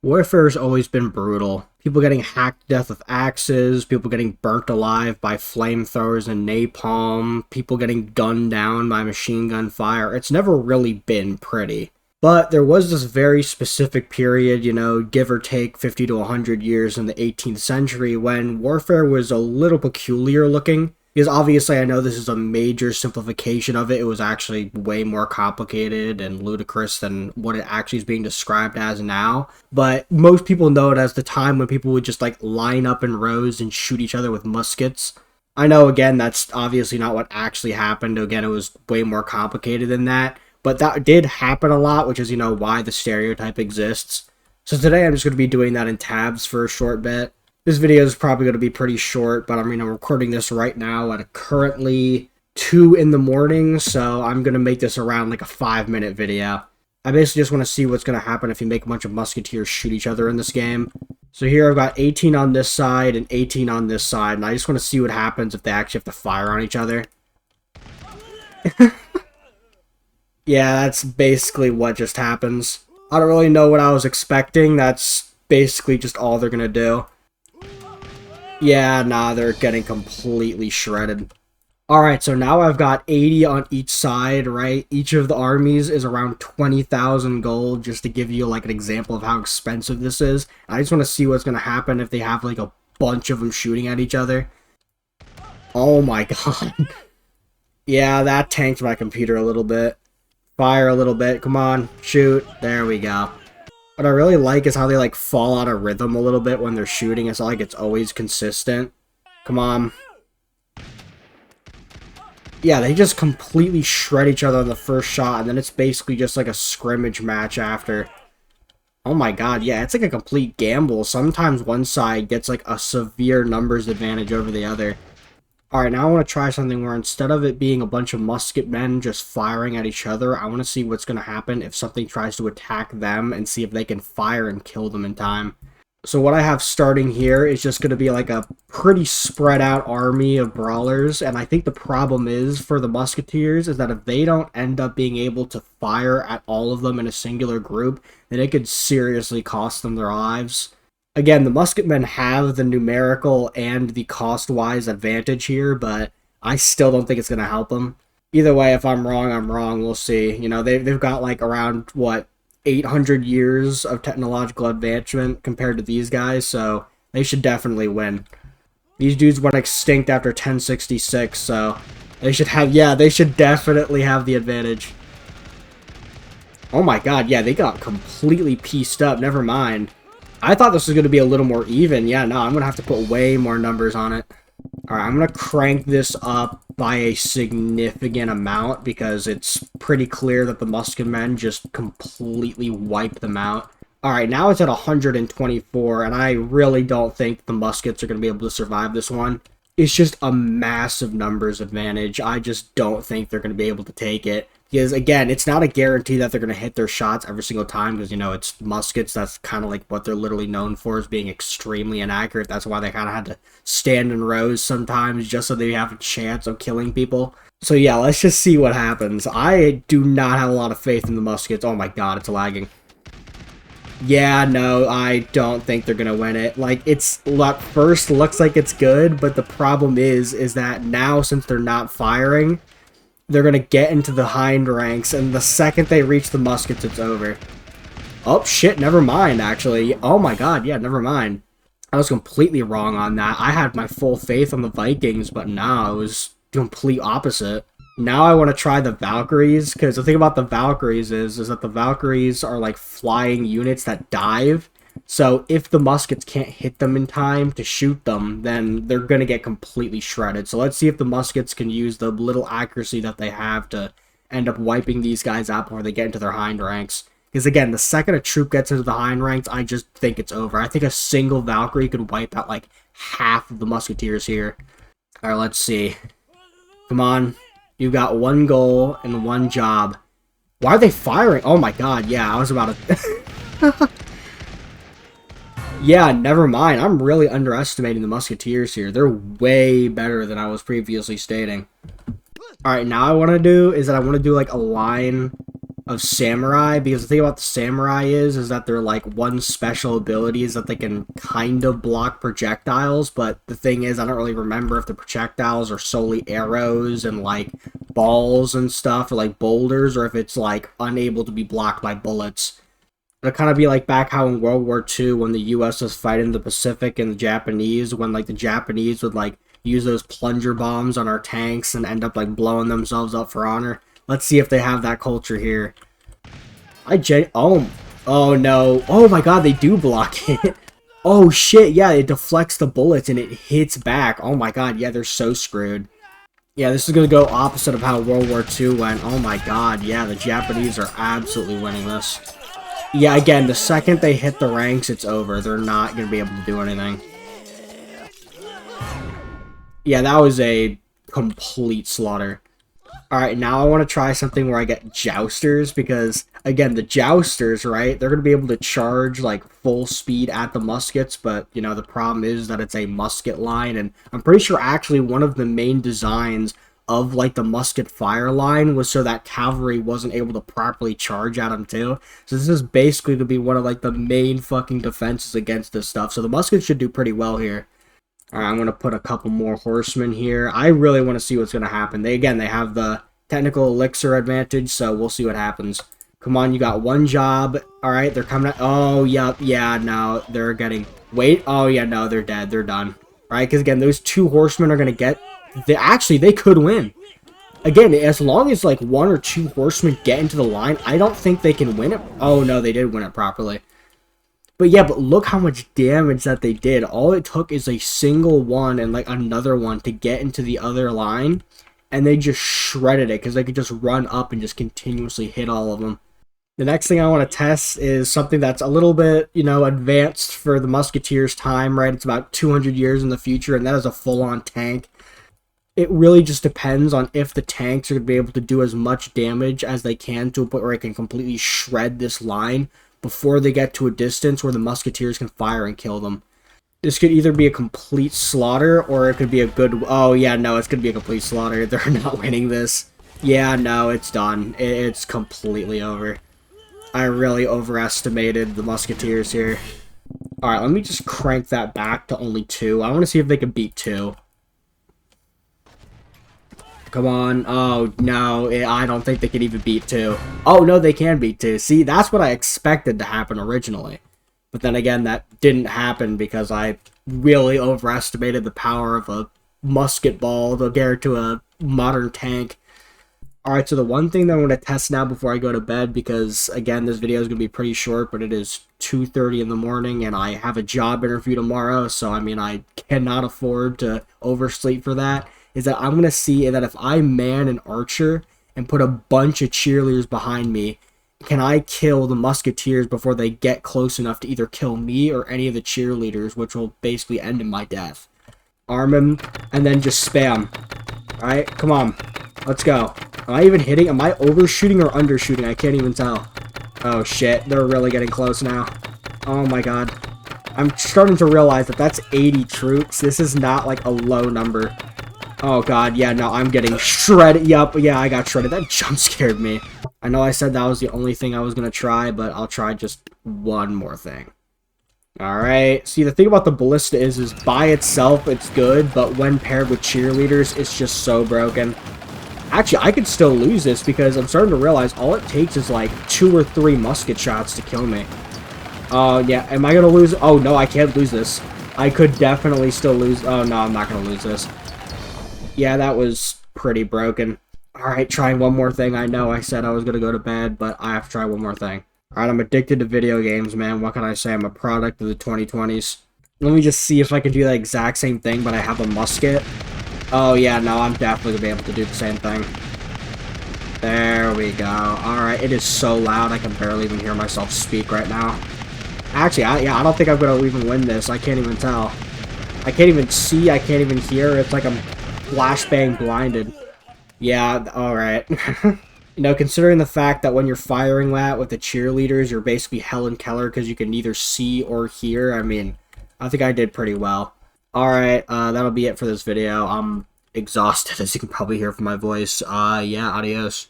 Warfare's always been brutal. People getting hacked to death with axes, people getting burnt alive by flamethrowers and napalm, people getting gunned down by machine gun fire. It's never really been pretty. But there was this very specific period, give or take 50 to 100 years in the 18th century when warfare was a little peculiar looking. Because obviously I know this is a major simplification of it. It was actually way more complicated and ludicrous than what it actually is being described as now. But most people know it as the time when people would just like line up in rows and shoot each other with muskets. I know, again, that's obviously not what actually happened. Again, it was way more complicated than that. But that did happen a lot, which is, why the stereotype exists. So today I'm just going to be doing that in tabs for a short bit. This video is probably going to be pretty short, but I'm recording this right now at currently 2 in the morning, so I'm going to make this around like a 5-minute video. I basically just want to see what's going to happen if you make a bunch of musketeers shoot each other in this game. So here I've got 18 on this side and 18 on this side, and I just want to see what happens if they actually have to fire on each other. Yeah, that's basically what just happens. I don't really know what I was expecting. That's basically just all they're going to do. Yeah, nah, they're getting completely shredded. Alright, so now I've got 80 on each side, right? Each of the armies is around 20,000 gold, just to give you like an example of how expensive this is. I just want to see what's going to happen if they have like a bunch of them shooting at each other. Oh my god. Yeah, that tanked my computer a little bit. Fire a little bit, come on, shoot. There we go. What I really like is how they like fall out of rhythm a little bit when they're shooting. It's not like it's always consistent. Come on. Yeah, they just completely shred each other on the first shot, and then it's basically just like a scrimmage match after. Oh my god, yeah, it's like a complete gamble. Sometimes one side gets like a severe numbers advantage over the other. Alright, now I want to try something where instead of it being a bunch of musket men just firing at each other, I want to see what's going to happen if something tries to attack them and see if they can fire and kill them in time. So what I have starting here is just going to be like a pretty spread out army of brawlers, and I think the problem is for the musketeers is that if they don't end up being able to fire at all of them in a singular group, then it could seriously cost them their lives. Again, the musketmen have the numerical and the cost-wise advantage here, but I still don't think it's going to help them. Either way, if I'm wrong, I'm wrong. We'll see. They've got like around, 800 years of technological advancement compared to these guys, so they should definitely win. These dudes went extinct after 1066, so they should definitely have the advantage. Oh my god, yeah, they got completely pieced up. Never mind. I thought this was going to be a little more even. Yeah, no, I'm going to have to put way more numbers on it. Alright, I'm going to crank this up by a significant amount because it's pretty clear that the musketmen just completely wiped them out. Alright, now it's at 124, and I really don't think the muskets are going to be able to survive this one. It's just a massive numbers advantage. I just don't think they're going to be able to take it. Because, again, it's not a guarantee that they're going to hit their shots every single time because, it's muskets. That's kind of like what they're literally known for, is being extremely inaccurate. That's why they kind of had to stand in rows sometimes just so they have a chance of killing people. So, yeah, let's just see what happens. I do not have a lot of faith in the muskets. Oh, my God, it's lagging. Yeah, no, I don't think they're going to win it. Like, at first looks like it's good, but the problem is that now, since they're not firing, they're going to get into the hind ranks, and the second they reach the muskets, it's over. Oh, shit, never mind, actually. Oh my god, yeah, never mind. I was completely wrong on that. I had my full faith on the Vikings, but no, it was complete opposite. Now I want to try the Valkyries, because the thing about the Valkyries is that the Valkyries are like flying units that dive. So if the muskets can't hit them in time to shoot them, then they're going to get completely shredded. So let's see if the muskets can use the little accuracy that they have to end up wiping these guys out before they get into their hind ranks. Because again, the second a troop gets into the hind ranks, I just think it's over. I think a single Valkyrie could wipe out like half of the musketeers here. Alright, let's see. Come on. You've got one goal and one job. Why are they firing? Oh my god, yeah, I was about to... Yeah, never mind. I'm really underestimating the Musketeers here. They're way better than I was previously stating. Alright, now I want to do is that I want to do like a line of samurai, because the thing about the samurai is that they're like one special ability is that they can kind of block projectiles, but the thing is I don't really remember if the projectiles are solely arrows and like balls and stuff, or like boulders, or if it's like unable to be blocked by bullets. It'll kind of be like back how in World War II when the US was fighting the Pacific and the Japanese, when like the Japanese would like use those plunger bombs on our tanks and end up like blowing themselves up for honor. Let's see if they have that culture here. Oh no. Oh my god, they do block it. Oh shit, yeah, it deflects the bullets and it hits back. Oh my god, yeah, they're so screwed. Yeah, this is gonna go opposite of how World War II went. Oh my god, yeah, the Japanese are absolutely winning this. Yeah, again, the second they hit the ranks, it's over. They're not gonna be able to do anything. Yeah, that was a complete slaughter. Alright, now I want to try something where I get jousters, because, again, the jousters, right, they're going to be able to charge, like, full speed at the muskets, but, you know, the problem is that it's a musket line, and I'm pretty sure actually one of the main designs of, like, the musket fire line was so that cavalry wasn't able to properly charge at them, too. So this is basically to be one of, like, the main fucking defenses against this stuff, so the muskets should do pretty well here. Alright, I'm going to put a couple more horsemen here. I really want to see what's going to happen. They have the technical elixir advantage, so we'll see what happens. Come on, you got one job. Alright, they're coming out. Oh, yep, yeah, no, they're getting... Wait, oh, yeah, no, they're dead. They're done. Right, because, again, those two horsemen are going to get... Actually, they could win. Again, as long as, like, one or two horsemen get into the line, I don't think they can win it. Oh, no, they did win it properly. But yeah, but look how much damage that they did. All it took is a single one and like another one to get into the other line. And they just shredded it because they could just run up and just continuously hit all of them. The next thing I want to test is something that's a little bit, you know, advanced for the Musketeers' time, right? It's about 200 years in the future, and that is a full-on tank. It really just depends on if the tanks are going to be able to do as much damage as they can to a point where it can completely shred this line before they get to a distance where the Musketeers can fire and kill them. This could either be a complete slaughter, or it could be a good... Oh, yeah, no, it's going to be a complete slaughter. They're not winning this. Yeah, no, it's done. It's completely over. I really overestimated the Musketeers here. Alright, let me just crank that back to only 2. I want to see if they can beat 2. Come on. Oh, no. I don't think they can even beat 2. Oh, no, they can beat 2. See, that's what I expected to happen originally. But then again, that didn't happen because I really overestimated the power of a musket ball compared to a modern tank. Alright, so the one thing that I'm going to test now before I go to bed, because, again, this video is going to be pretty short, but it is 2:30 in the morning, and I have a job interview tomorrow, so, I mean, I cannot afford to oversleep for that, is that I'm going to see that if I man an archer and put a bunch of cheerleaders behind me, can I kill the Musketeers before they get close enough to either kill me or any of the cheerleaders, which will basically end in my death. Arm him, and then just spam. Alright, come on. Let's go. Am I even hitting? Am I overshooting or undershooting? I can't even tell. Oh shit, they're really getting close now. Oh my god. I'm starting to realize that that's 80 troops. This is not like a low number. Oh god, yeah, no, I'm getting shredded. Yup, yeah, I got shredded. That jump scared me. I know I said that was the only thing I was going to try, but I'll try just one more thing. Alright, see, the thing about the ballista is by itself, it's good, but when paired with cheerleaders, it's just so broken. Actually, I could still lose this because I'm starting to realize all it takes is like 2 or 3 musket shots to kill me. Oh, yeah, am I going to lose? Oh, no, I can't lose this. I could definitely still lose. Oh, no, I'm not going to lose this. Yeah, that was pretty broken. Alright, trying one more thing. I know I said I was going to go to bed, but I have to try one more thing. Alright, I'm addicted to video games, man. What can I say? I'm a product of the 2020s. Let me just see if I can do the exact same thing, but I have a musket. Oh, yeah, no, I'm definitely going to be able to do the same thing. There we go. Alright, it is so loud, I can barely even hear myself speak right now. Actually, I don't think I'm going to even win this. I can't even tell. I can't even see, I can't even hear. It's like I'm flashbang blinded. Yeah, alright. You know, considering the fact that when you're firing that with the cheerleaders, you're basically Helen Keller because you can neither see or hear, I mean, I think I did pretty well. Alright, that'll be it for this video. I'm exhausted, as you can probably hear from my voice. Yeah, adios.